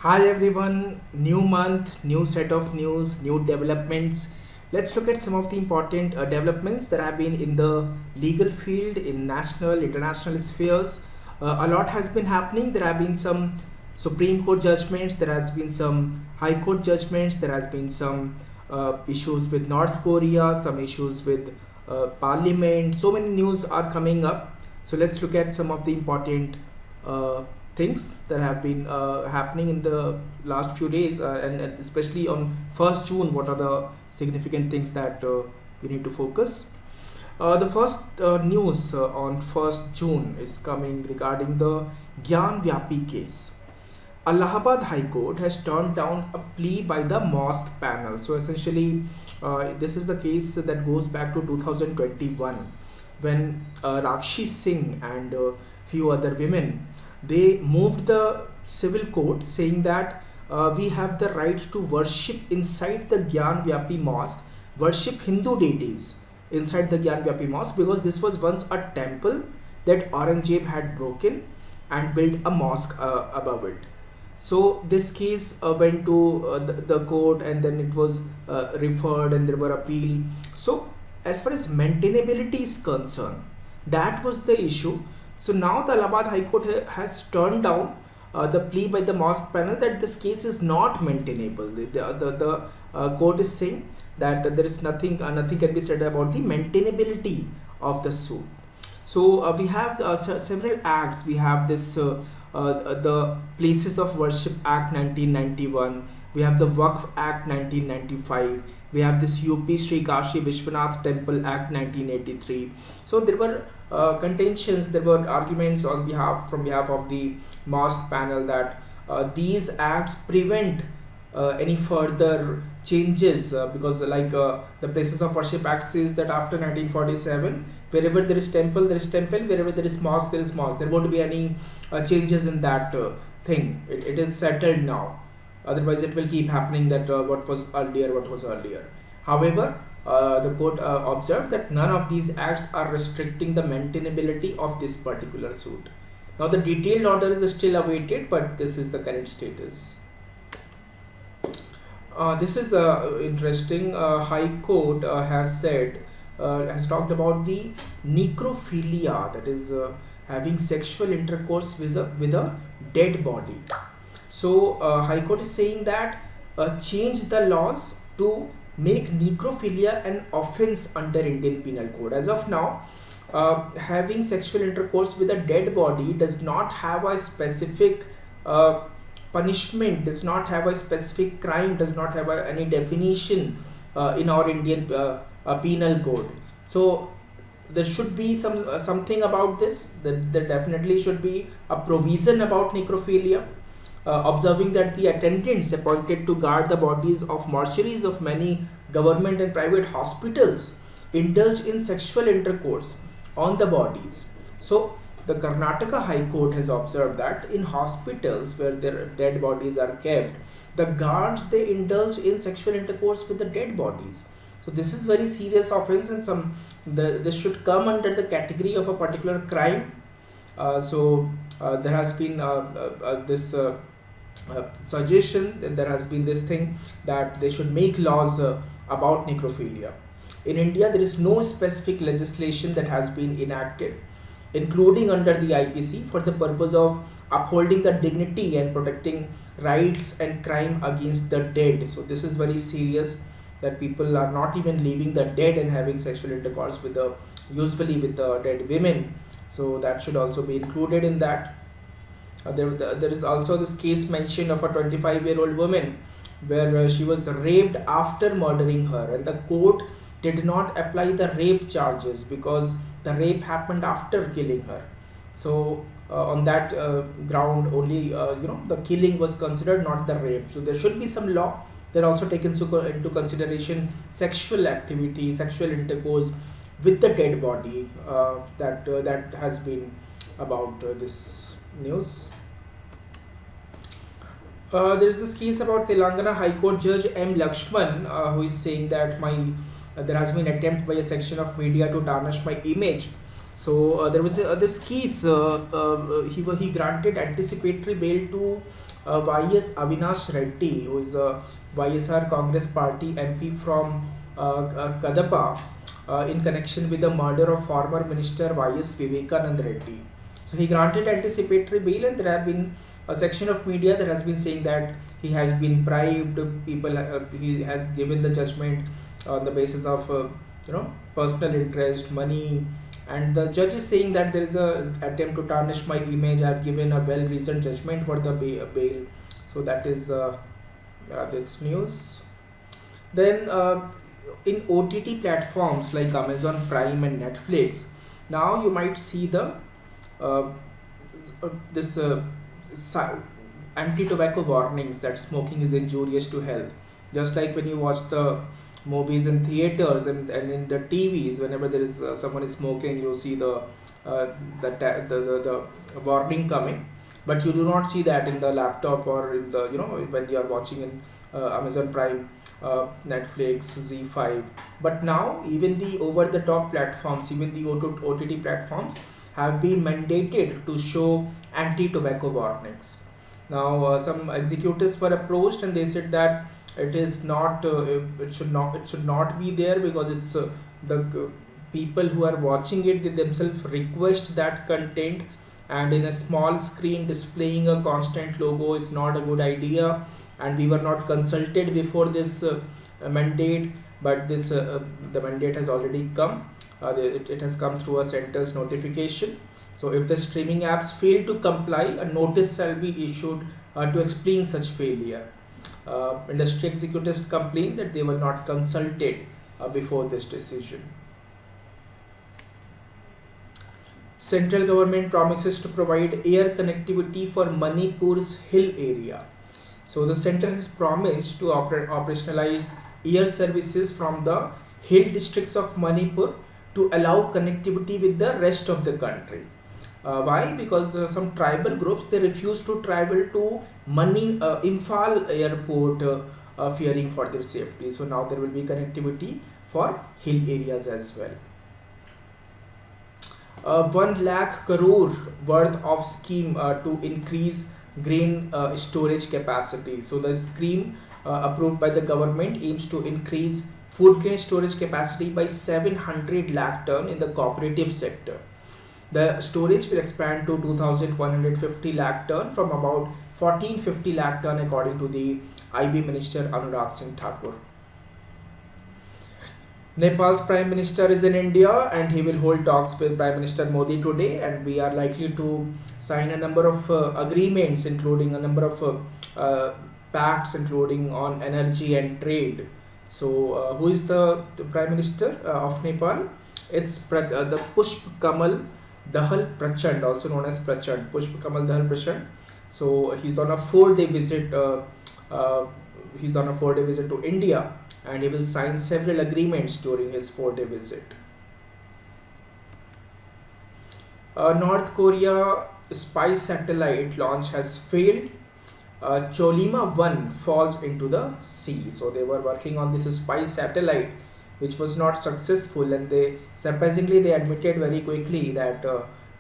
Hi everyone, new month, new set of news, new developments. Let's look at some of the important developments that have been in the legal field, in national, international spheres. A lot has been happening. There have been some Supreme Court judgments, there has been some High Court judgments, there has been some issues with North Korea, some issues with Parliament. So many news are coming up. So let's look at some of the important uh, things that have been happening in the last few days, and especially on 1st June. What are the significant things that we need to focus? The first news on 1st June is coming regarding the Gyan Vyapi case. Allahabad High Court has turned down a plea by the mosque panel. So essentially, this is the case that goes back to 2021 when Rakshi Singh and few other women, they moved the civil court saying that we have the right to worship inside the Gyan Vyapi mosque, worship Hindu deities inside the Gyan Vyapi mosque, because this was once a temple that Aurangzeb had broken and built a mosque above it. So this case went to the court, and then it was referred and there were appeal. So as far as maintainability is concerned, that was the issue. So now the Allahabad High Court has turned down the plea by the mosque panel that this case is not maintainable. The court is saying that there is nothing can be said about the maintainability of the suit. So we have several acts. We have this the Places of Worship Act 1991. We have the Waqf Act 1995. We have this UP Sri Kashi Vishwanath Temple Act 1983. So there were contentions, there were arguments on behalf of the mosque panel that these acts prevent any further changes, because the Places of Worship Act says that after 1947, wherever there is temple, there is temple, wherever there is mosque, there is mosque. There won't be any changes in that thing. It is settled now. Otherwise it will keep happening that what was earlier. However, the court observed that none of these acts are restricting the maintainability of this particular suit. Now the detailed order is still awaited, but this is the current status. This is interesting. High Court has talked about the necrophilia, that is having sexual intercourse with a dead body. So High Court is saying that change the laws to make necrophilia an offence under Indian Penal Code. As of now, having sexual intercourse with a dead body does not have a specific punishment, does not have a specific crime, does not have any definition in our Indian Penal Code. So there should be something about this. There definitely should be a provision about necrophilia. Observing that the attendants appointed to guard the bodies of mortuaries of many government and private hospitals indulge in sexual intercourse on the bodies. So the Karnataka High Court has observed that in hospitals where their dead bodies are kept, the guards, they indulge in sexual intercourse with the dead bodies. So this is very serious offense, and this should come under the category of a particular crime. There has been this suggestion, and there has been this thing that they should make laws about necrophilia. In India, there is no specific legislation that has been enacted, including under the IPC, for the purpose of upholding the dignity and protecting rights and crime against the dead. So this is very serious, that people are not even leaving the dead and having sexual intercourse usually with the dead women. So that should also be included in that. There is also this case mentioned of a 25-year-old woman where she was raped after murdering her, and the court did not apply the rape charges because the rape happened after killing her. So on that ground only, the killing was considered, not the rape. So there should be some law. They're also taken into consideration sexual activity, sexual intercourse with the dead body. That has been about this news. There is this case about Telangana High Court Judge M. Lakshman, who is saying that there has been attempt by a section of media to tarnish my image. So there was this case. He granted anticipatory bail to YS Avinash Reddy, who is a YSR Congress Party MP from Kadapa, in connection with the murder of former Minister YS Vivekanand Reddy. So he granted anticipatory bail, and there have been a section of media that has been saying that he has been bribed. People, he has given the judgment on the basis of personal interest, money, and the judge is saying that there is a attempt to tarnish my image. I have given a well reasoned judgment for the bail. So that is this news. Then in OTT platforms like Amazon Prime and Netflix, now you might see the this anti-tobacco warnings that smoking is injurious to health. Just like when you watch the movies in theaters and in the TVs, whenever there is someone is smoking, you see the warning coming, but you do not see that in the laptop or in the when you are watching in Amazon Prime, Netflix, Z5. But now even the over-the-top platforms, even the OTT platforms have been mandated to show anti-tobacco warnings. Now some executives were approached and they said that it is not it should not be there, because it's the people who are watching it, they themselves request that content, and in a small screen displaying a constant logo is not a good idea, and we were not consulted before this mandate, but this the mandate has already come. It has come through a center's notification. So if the streaming apps fail to comply, a notice shall be issued to explain such failure. Industry executives complained that they were not consulted before this decision. Central government promises to provide air connectivity for Manipur's hill area. So the center has promised to operationalize air services from the hill districts of Manipur to allow connectivity with the rest of the country. Why? Because some tribal groups, they refuse to travel to Imphal airport, fearing for their safety. So now there will be connectivity for hill areas as well. 1 lakh crore worth of scheme to increase grain storage capacity. So the scheme approved by the government aims to increase food grain storage capacity by 700 lakh ton in the cooperative sector. The storage will expand to 2,150 lakh ton from about 1450 lakh ton, according to the IB Minister Anurag Singh Thakur. Nepal's Prime Minister is in India and he will hold talks with Prime Minister Modi today, and we are likely to sign a number of agreements, including a number of pacts, including on energy and trade. So who is the Prime Minister of Nepal? It's the Pushp Kamal Dahal Prachand, also known as Prachand, Pushp Kamal Dahal Prachand. So he's on a 4-day visit. He's on a 4-day visit to India, and he will sign several agreements during his 4-day visit. North Korea spy satellite launch has failed. Cholima-1 falls into the sea. So they were working on this spy satellite, which was not successful, and they surprisingly admitted very quickly that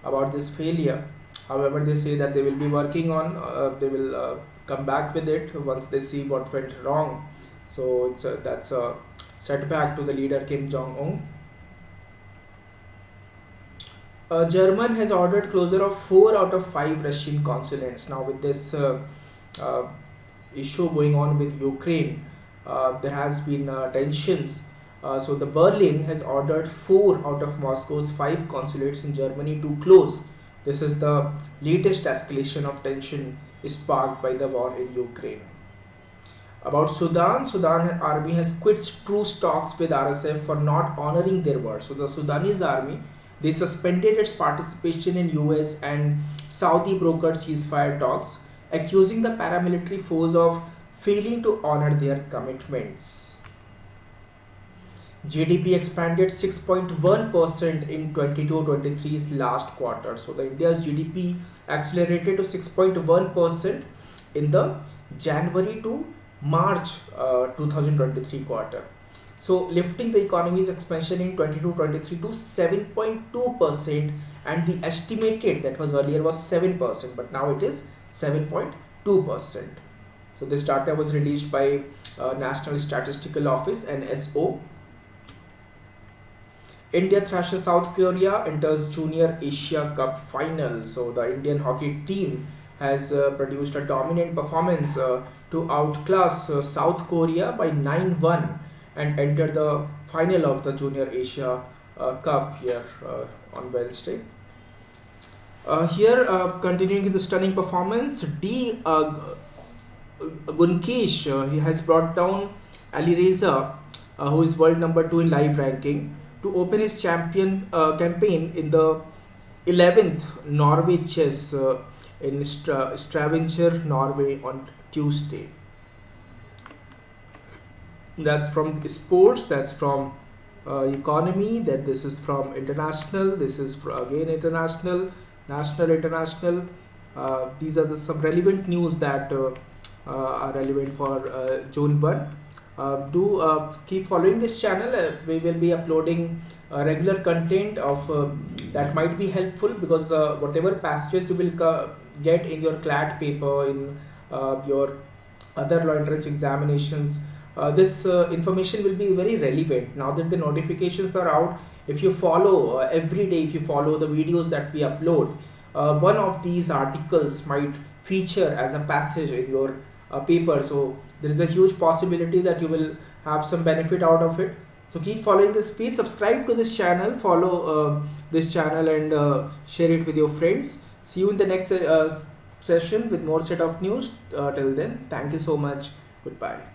about this failure. However, they say that they will be working on, they will come back with it once they see what went wrong. So that's a setback to the leader Kim Jong-un. Germany has ordered closure of 4 out of 5 Russian consulates. Now with this issue going on with Ukraine, there has been tensions. So the Berlin has ordered 4 out of Moscow's 5 consulates in Germany to close. This is the latest escalation of tension sparked by the war in Ukraine. About Sudan, Sudan army has quit truce talks with RSF for not honoring their word. So the Sudanese army, they suspended its participation in US and Saudi brokered ceasefire talks, accusing the paramilitary force of failing to honor their commitments. GDP expanded 6.1% in 22-23's last quarter. So the India's GDP accelerated to 6.1% in the January to March 2023 quarter. So lifting the economy's expansion in 22-23 to 7.2%, and the estimated that was earlier was 7%, but now it is 7.2%. 2%. So this data was released by National Statistical Office, NSO. India thrashes South Korea, enters Junior Asia Cup final. So the Indian hockey team has produced a dominant performance to outclass South Korea by 9-1 and enter the final of the Junior Asia Cup here on Wednesday. Here, continuing his stunning performance, D. Gunkesh, he has brought down Ali Reza, who is world number 2 in live ranking, to open his campaign in the 11th Norway Chess in Stavanger, Norway on Tuesday. That's from sports, that's from economy, that this is from international, this is again international, national, international. These are some relevant news that are relevant for June 1. Do keep following this channel. We will be uploading regular content of that might be helpful, because whatever passages you will get in your CLAT paper, in your other law entrance examinations, this information will be very relevant now that the notifications are out. If you follow every day, if you follow the videos that we upload, one of these articles might feature as a passage in your paper. So there is a huge possibility that you will have some benefit out of it. So keep following this speed, subscribe to this channel, follow this channel, and share it with your friends. See you in the next session with more set of news. Till then, thank you so much. Goodbye.